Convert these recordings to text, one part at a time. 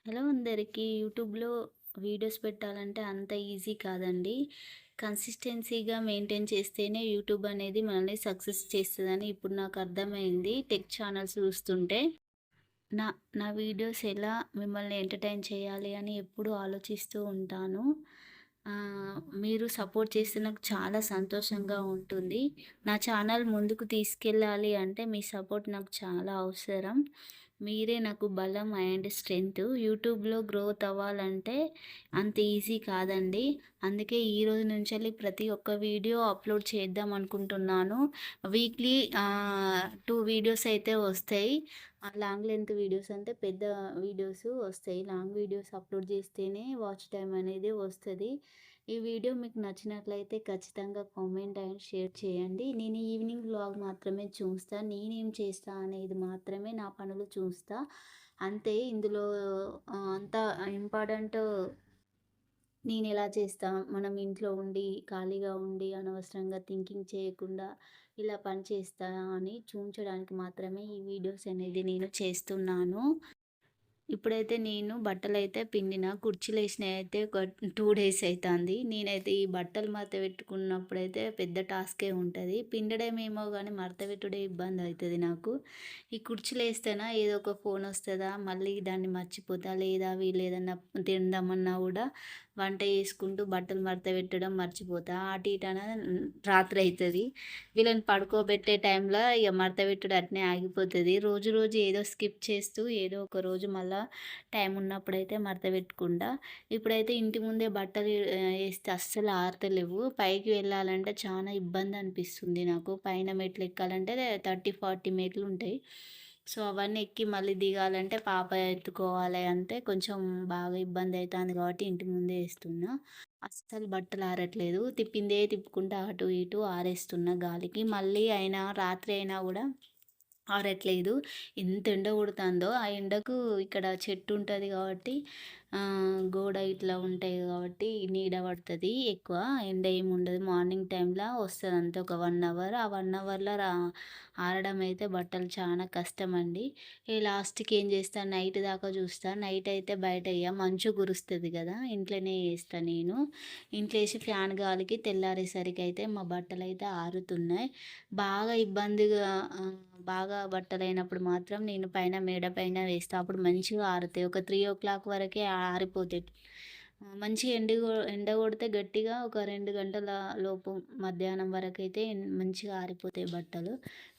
Hello అందరికీ. యూట్యూబ్‌లో videos పెట్టాలంటే అంత ఈజీ కాదండి. కన్సిస్టెన్సీగా మెయింటైన్ చేస్తేనే యూట్యూబ్ అనేది మనల్ని సక్సెస్ చేస్తదని ఇప్పుడు నాకు అర్థమైంది టెక్ ఛానల్స్ చూస్తుంటే. నా నా వీడియోస్ ఎలా మిమ్మల్ని ఎంటర్‌టైన్ చేయాలి అని ఎప్పుడూ ఆలోచిస్తూ ఉంటాను. మీరు సపోర్ట్ చేస్తే నాకు చాలా సంతోషంగా ఉంటుంది. నా ఛానల్ ముందుకు తీసుకెళ్ళాలి అంటే మీ సపోర్ట్ నాకు చాలా అవసరం. మీరే నాకు బలం అండ్ స్ట్రెంగ్త్. యూట్యూబ్‌లో గ్రోత్ అవ్వాలంటే అంత ఈజీ కాదండి. అందుకే ఈరోజు నుంచెల్లి ప్రతి ఒక్క వీడియో అప్‌లోడ్ చేద్దాం అనుకుంటున్నాను. వీక్లీ 2 వీడియోస్ అయితే వస్తాయి. లాంగ్ లెంత్ వీడియోస్ అంటే పెద్ద వీడియోస్ వస్తాయి. లాంగ్ వీడియోస్ అప్‌లోడ్ చేస్తేనే వాచ్ టైమ్ అనేది వస్తది. ఈ వీడియో మీకు నచ్చినట్లయితే ఖచ్చితంగా కామెంట్ అండ్ షేర్ చేయండి. నేను ఈవినింగ్ వ్లాగ్ మాత్రమే చూస్తా. నేనేం చేస్తా అనేది మాత్రమే నా పనులు చూస్తా. అంతే ఇందులో అంత ఇంపార్టెంట్ నేనెలా చేస్తా, మనం ఇంట్లో ఉండి, ఖాళీగా ఉండి, అనవసరంగా థింకింగ్ చేయకుండా ఇలా పని చేస్తా అని చూయించడానికి మాత్రమే ఈ వీడియోస్ అనేది నేను చేస్తున్నాను. ఇప్పుడైతే నేను బట్టలైతే పిండిన. కుర్చీలేసినయి అయితే ఒక 2 డేస్ అయితాంది. నేనైతే ఈ బట్టలు మడత పెట్టుకున్నప్పుడైతే పెద్ద టాస్కే ఉంటది. పిండడమేమో గానీ మడత పెట్టుడే ఇబ్బందయితది నాకు. ఈ కుర్చీలేస్తేనా ఏదో ఒక ఫోనొస్తదా, మళ్ళీ దాన్ని మర్చిపోతా. లేదా వీళ్ళేదన్నా తిందామన్నా గూడా వంట చేసుకుంటూ బట్టలు మడత పెట్టడం మర్చిపోతా. అటు ఇటు రాత్రయితది. వీళ్ళని పడుకోబెట్టే టైంలో ఇగ మడత పెట్టుడు అట్నే ఆగిపోతది. రోజు రోజు ఏదో స్కిప్ చేస్తూ ఏదో ఒక రోజు మళ్ళా టైం ఉన్నప్పుడైతే మడత పెట్టుకుంటా. ఇప్పుడైతే ఇంటి ముందే బట్టలు ఏస్తే అస్సలు ఆరతలేవు. పైకి వెళ్ళాలంటే చానా ఇబ్బందనిపిస్తుంది నాకు. పైన మెట్లు ఎక్కాలంటే 30, 40 మెట్లుంటాయి. సో, అవన్నీ ఎక్కి మళ్ళీ దిగాలంటే పాప ఎత్తుకోవాలి అంటే కొంచెం బాగా ఇబ్బందయితాంది కాబట్టి ఇంటి ముందే ఏస్తున్నా. అస్సలు బట్టలు ఆరట్లేదు. తిప్పిందే తిప్పుకుంటా అటు ఇటు ఆరేస్తున్నా గాలికి. మళ్ళీ అయినా రాత్రి అయినా గూడా ఆరట్లేదు. ఎంత ఎండ కొడుతాందో, ఆ ఎండకు ఇక్కడ చెట్టు ఉంటది కాబట్టి గోడ ఇట్లా ఉంటాయి కాబట్టి నీడ పడతది ఎక్కువ. ఎండ ఏముండదు. మార్నింగ్ టైంలో వస్తది అంతే ఒక 1 అవర్. ఆ 1 అవర్‌లో ఆరడం అయితే బట్టలు చానా కష్టమండి. లాస్ట్‌కి ఏం చేస్తా నైట్ దాకా చూస్తా. నైట్ అయితే బయట మంచు కురుస్తది గదా! ఇంట్లోనే ఏస్తా నేను. ఇంట్లో ఏసి ఫ్యాన్ గాలికి తెల్లారేసరికి అయితే మా బట్టలైతే ఆరుతున్నాయి. బాగా ఇబ్బందిగా బాగా బట్టలైనప్పుడు మాత్రం నేను పైన మేడ పైన వేస్తా. అప్పుడు మంచిగా ఆరుతాయి. ఒక 3:00 వరకే ఆరిపోతాయి. మంచిగా ఎండ కొడితే గట్టిగా ఒక 2 గంటల లోపు మధ్యాహ్నం వరకైతే మంచిగా ఆరిపోతాయి బట్టలు.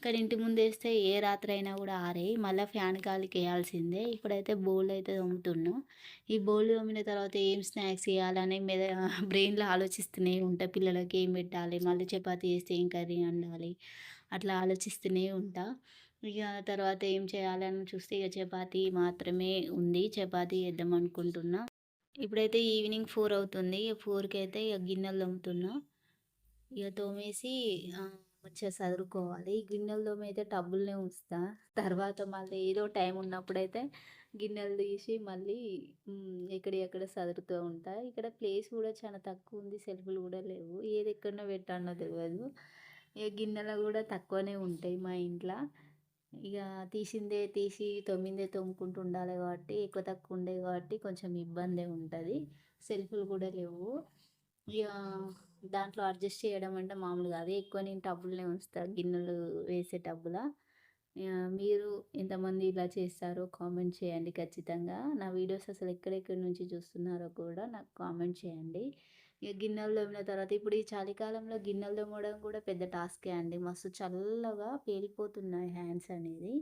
కానీ ఇంటి ముందేస్తే ఏ రాత్రైనా గూడా ఆరేయి. మళ్ళా ఫ్యాన్ గాలికేయాల్సిందే. ఇప్పుడైతే బోళ్ళయితే తోముతున్నా. ఈ బోళ్ళు తోమిన తర్వాత ఏం స్నాక్స్ చేయాలని బ్రెయిన్‌లో ఆలోచిస్తూనే ఉంటా. పిల్లలకి ఏం పెట్టాలి? మళ్ళీ చపాతీ చేస్తే ఏం కర్రీ వండాలి? అట్లా ఆలోచిస్తూనే ఉంటా. ఇగ తర్వాత ఏం చేయాలని చూస్తే ఇగ చపాతీ మాత్రమే ఉంది. చపాతీ చేద్దాం అనుకుంటున్నా. ఇప్పుడైతే ఈవినింగ్ 4 అవుతుంది. 4కైతే ఇగ గిన్నెలు తోముతున్నా. ఇగ తోమేసి మంచిగా సదురుకోవాలి. గిన్నెలు తోమైతే టబ్బులనే ఉంచుతా. తర్వాత మళ్ళీ ఏదో టైం ఉన్నప్పుడైతే గిన్నెలు తీసి మళ్ళీ ఎక్కడియి అక్కడ సదురుతూ ఉంటా. ఇక్కడ ప్లేస్ కూడా చాలా తక్కువుంది. సెల్ఫ్‌లు కూడా లేవు. ఏది ఎక్కడనో పెట్టానో తెలవదు. ఇగ గిన్నెలు కూడా తక్కువనే ఉంటాయి మా ఇంట్ల. ఇగ తీసిందే తీసి తోమిందే తోముకుంటూ ఉండాలి కాబట్టి ఎక్కువ తక్కువ ఉండేవి కాబట్టి కొంచెం ఇబ్బందే ఉంటది. సెల్ఫ్‌లు కూడా లేవు. ఇగ దాంట్లో అడ్జస్ట్ చేయడం అంటే మామూలు కాదు. ఎక్కువ నేను టబ్బులనే ఉంచుతా గిన్నెలు వేసే టబ్బులా. మీరు ఎంతమంది ఇలా చేస్తారో కామెంట్ చేయండి ఖచ్చితంగా. నా వీడియోస్ అసలు ఎక్కడెక్కడి నుంచి చూస్తున్నారో కూడా నాకు కామెంట్ చేయండి. ఇక గిన్నెలు తోమిన తర్వాత ఇప్పుడు ఈ చలికాలంలో గిన్నెలు తోమడం కూడా పెద్ద టాస్కే అండి. మస్తు చల్లగా పేలిపోతున్నాయి హ్యాండ్స్ అనేది.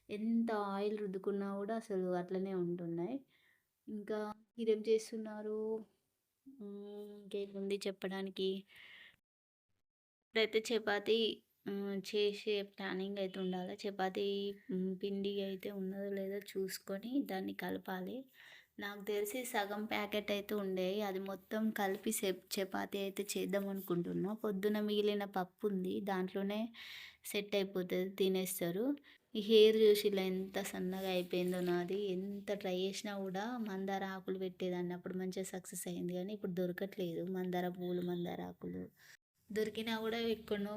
ఎంత ఆయిల్ రుద్దుకున్నా కూడా అసలు అట్లనే ఉంటున్నాయి. ఇంకా మీరేం చేస్తున్నారు? ఇంకేముంది చెప్పడానికి? ఇప్పుడైతే చపాతీ చేసే ప్లానింగ్ అయితే ఉండాలి. చపాతీ పిండి అయితే ఉన్నదో లేదో చూసుకొని దాన్ని కలపాలి. నాకు తెలిసి సగం ప్యాకెట్ అయితే ఉండే. అది మొత్తం కలిపి చపాతీ అయితే చేద్దాం అనుకుంటున్నా. పొద్దున మిగిలిన పప్పు ఉంది. దాంట్లోనే సెట్ అయిపోతది. తినేస్తారు. ఈ హెయిర్ చూసిల్లా ఎంత సన్నగా అయిపోయిందో నాది. ఎంత ట్రై చేసినా కూడా మందార ఆకులు పెట్టేదాన్ని. అప్పుడు మంచిగా సక్సెస్ అయింది. కానీ ఇప్పుడు దొరకట్లేదు. మందార పువ్వులు, మందార ఆకులు. దొరికినా కూడా ఎక్కడనో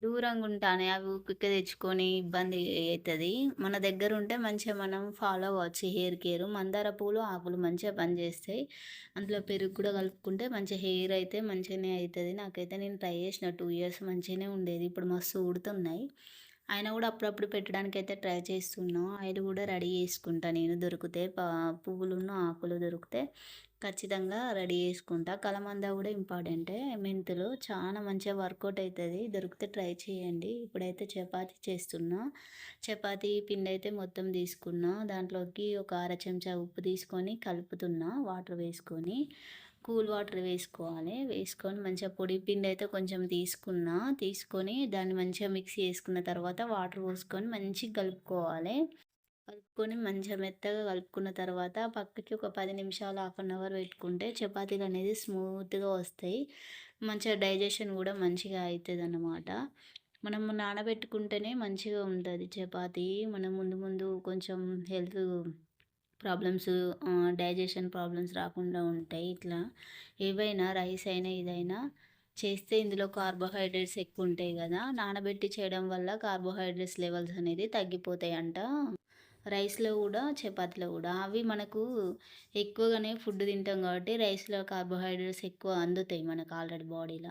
దూరంగుంటానే. అవి ఊకెకే తెచ్చుకొని ఇబ్బంది అయితది. మన దగ్గరుంటే మంచిగా మనం ఫాలో అవ్వచ్చు హెయిర్ కేరు. మందార పూలు, ఆకులు మంచిగా పనిచేస్తాయి. అందులో పెరుగు కూడా కలుపుకుంటే మంచి హెయిర్ అయితే మంచిగానే అయితది. నాకైతే నేను ట్రై చేసిన 2 ఇయర్స్ మంచిగానే ఉండేది. ఇప్పుడు మస్తు ఊడుతున్నాయి. అయినా కూడా అప్పుడప్పుడు పెట్టడానికైతే ట్రై చేస్తున్నా. ఆయిల్ కూడా రెడీ చేసుకుంటా నేను దొరికితే. పువ్వులును, ఆకులు దొరికితే ఖచ్చితంగా రెడీ చేసుకుంటా. కలమంద కూడా ఇంపార్టెంటే. మెంతులు చాలా మంచిగా వర్కౌట్ అయితది. దొరికితే ట్రై చేయండి. ఇప్పుడైతే చపాతీ చేస్తున్నా. చపాతీ పిండైతే మొత్తం తీసుకున్నా. దాంట్లోకి ఒక అర చెంచా ఉప్పు తీసుకొని కలుపుతున్నా వాటర్ వేసుకొని. కూల్ వాటర్ వేసుకోవాలి. వేసుకొని మంచిగా పొడి పిండైతే కొంచెం తీసుకున్నా. తీసుకొని దాన్ని మంచిగా మిక్సీ చేసుకున్న తర్వాత వాటర్ పోసుకొని మంచిగా కలుపుకోవాలి. కలుపుకొని మంచిగా మెత్తగా కలుపుకున్న తర్వాత పక్కకి ఒక 10 నిమిషాలు, హాఫ్ అన్ అవర్ పెట్టుకుంటే చపాతీలనేది స్మూత్‌గా వస్తాయి. మంచిగా డైజెషన్ గూడా మంచిగా అయితదనమాట. మనం నానబెట్టుకుంటేనే మంచిగా ఉంటది చపాతీ. మనం ముందు ముందు కొంచెం హెల్త్ ప్రాబ్లమ్స్ డైజెషన్ ప్రాబ్లమ్స్ రాకుండా ఉంటాయి. ఇట్లా ఏవైనా రైస్ అయినా, ఇదైనా చేస్తే ఇందులో కార్బోహైడ్రేట్స్ ఎక్కువుంటాయి గదా! నానబెట్టి చేయడం వల్ల కార్బోహైడ్రేట్స్ లెవెల్స్ అనేది తగ్గిపోతాయంట. రైస్‌లో గూడా, చపాతీలో గూడా. అవి మనకు ఎక్కువగానే ఫుడ్ తింటాం గాబట్టి రైస్‌లో కార్బోహైడ్రేట్స్ ఎక్కువ అందుతాయి మనకు ఆల్రెడీ బాడీల.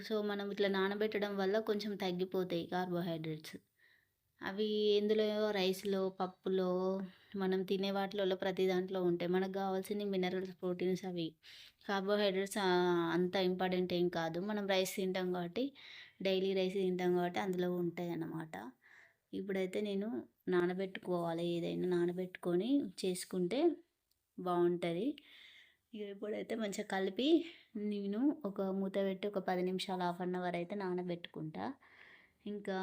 సో, మనం ఇట్లా నానబెట్టడం వల్ల కొంచెం తగ్గిపోతాయి కార్బోహైడ్రేట్స్. అవి ఎందులో రైస్‌లో, పప్పులో, మనం తినే వాటిలలో ప్రతి దాంట్లో ఉంటాయి. మనకు గావాల్సింది మినరల్స్, ప్రోటీన్స్ అవి. కార్బోహైడ్రేట్స్ అంత ఇంపార్టెంట్ ఏం కాదు. మనం రైస్ తింటాం కాబట్టి, డైలీ రైస్ తింటాం కాబట్టి అందులో ఉంటాయన్నమాట. ఇప్పుడైతే నేను నానబెట్టుకోవాలి. ఏదైనా నానబెట్టుకొని చేసుకుంటే బావుంటది. ఇగ ఇప్పుడైతే మంచిగా కలిపి నేను ఒక మూత పెట్టి ఒక 10 నిమిషాలు, హాఫ్ అన్ అవర్ అయితే నానబెట్టుకుంటా. ఇంకా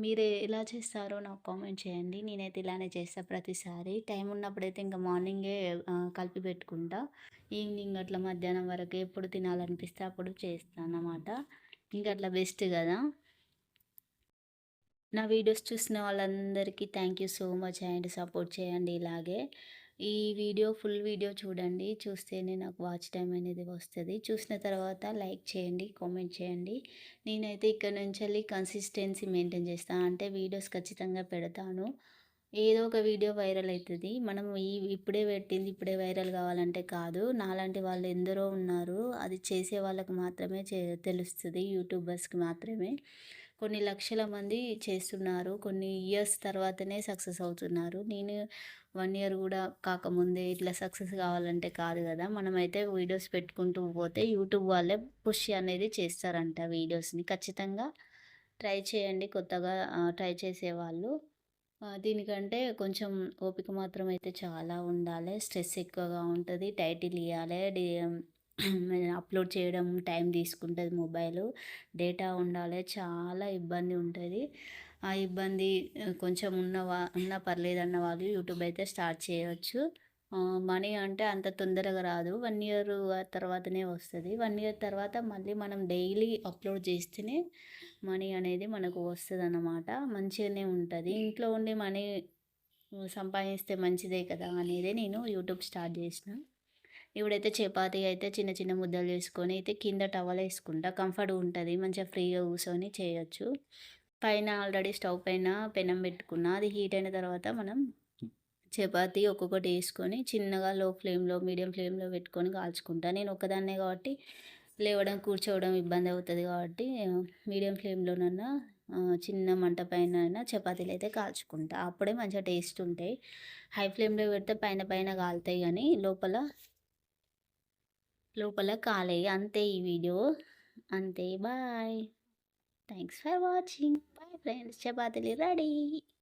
మీరు ఎలా చేస్తారో నాకు కామెంట్ చేయండి. నేనైతే ఇలానే చేస్తా ప్రతిసారి. టైం ఉన్నప్పుడైతే ఇంక మార్నింగే కలిపి పెట్టుకుంటా. ఈవినింగ్ అట్లా మధ్యాహ్నం వరకు ఎప్పుడు తినాలనిపిస్తే అప్పుడు చేస్తానన్నమాట. ఇంక అట్లా బెస్ట్ గదా! నా వీడియోస్ చూసిన వాళ్ళందరికీ thank you so much and support చేయండి ఇలాగే. ఈ ఫుల్ వీడియో చూడండి. చూస్తేనే నాకు వాచ్ టైమ్ అనేది వస్తది. చూసిన తర్వాత లైక్ చేయండి, కామెంట్ చేయండి. నేనైతే ఇక్కడ నుంచెల్లి కన్సిస్టెన్సీ మెయింటైన్ చేస్తా. అంటే వీడియోస్ ఖచ్చితంగా పెడతాను. ఏదో ఒక వీడియో వైరల్ అయితది. మనం ఇప్పుడే పెట్టింది ఇప్పుడే వైరల్ కావాలంటే కాదు. నాలాంటి వాళ్ళు ఎందరో ఉన్నారు. అది చేసే వాళ్ళకి మాత్రమే తెలుస్తది. యూట్యూబర్స్‌కి మాత్రమే. కొన్ని లక్షల మంది చేస్తున్నారు. కొన్ని ఇయర్స్ తర్వాతనే సక్సెస్ అవుతున్నారు. నేను 1 ఇయర్ గూడా కాకముందే ఇట్లా సక్సెస్ కావాలంటే కాదు గదా! మనమైతే వీడియోస్ పెట్టుకుంటూ పోతే యూట్యూబ్ వాళ్ళే పుష్ అనేది చేస్తారంట వీడియోస్‌ని. ఖచ్చితంగా ట్రై చేయండి కొత్తగా ట్రై చేసేవాళ్ళు. దీనికంటే కొంచెం ఓపిక మాత్రం అయితే చాలా ఉండాలి. స్ట్రెస్ ఎక్కువగా ఉంటది. టైటిల్ ఇయ్యాలే. అప్‌లోడ్ చేయడం టైం తీసుకుంటది మొబైలు. డేటా ఉండాలే. చాలా ఇబ్బంది ఉంటది. ఆ ఇబ్బంది కొంచెం ఉన్నా పర్లేదన్న వాళ్ళు యూట్యూబ్ అయితే స్టార్ట్ చేయొచ్చు. మనీ అంటే అంత తొందరగా రాదు. 1 ఇయర్ తర్వాతనే వస్తది. 1 ఇయర్ తర్వాత మళ్ళీ మనం డైలీ అప్‌లోడ్ చేస్తేనే మనీ అనేది మనకు వస్తదనమాట. మంచిగానే ఉంటది. ఇంట్లో ఉండి మనీ సంపాదిస్తే మంచిదే కదా! అనేదే నేను యూట్యూబ్ స్టార్ట్ చేసిన. ఇప్పుడైతే చపాతీ అయితే చిన్న చిన్న ముద్దలు చేసుకొని అయితే కింద టవలేసుకుంటా. కంఫర్ట్‌గా ఉంటది. మంచిగా ఫ్రీగా కూర్చొని చేయొచ్చు. పైన ఆల్రెడీ స్టవ్ పైన పెనం పెట్టుకున్నా. అది హీట్ అయిన తర్వాత మనం చపాతీ ఒక్కొక్కటి ఏసుకొని చిన్నగా లో ఫ్లేమ్‌లో, మీడియం ఫ్లేమ్‌లో పెట్టుకొని కాల్చుకుంటా. నేను ఒక్కదాన్నే కాబట్టి లేవడం, కూర్చోవడం ఇబ్బంది అవుతది కాబట్టి మీడియం ఫ్లేమ్‌లోనన్నా చిన్న మంట పైనైనా చపాతీలైతే కాల్చుకుంటా. అప్పుడే మంచిగా టేస్ట్ ఉంటాయి. హై ఫ్లేమ్‌లో పెడితే పైన పైన కాలుతాయి గానీ లోపల లోపల కాలేయి. అంతే ఈ వీడియో. అంతే. Bye. Thanks for watching. Bye friends. చపాతీలు రెడీ.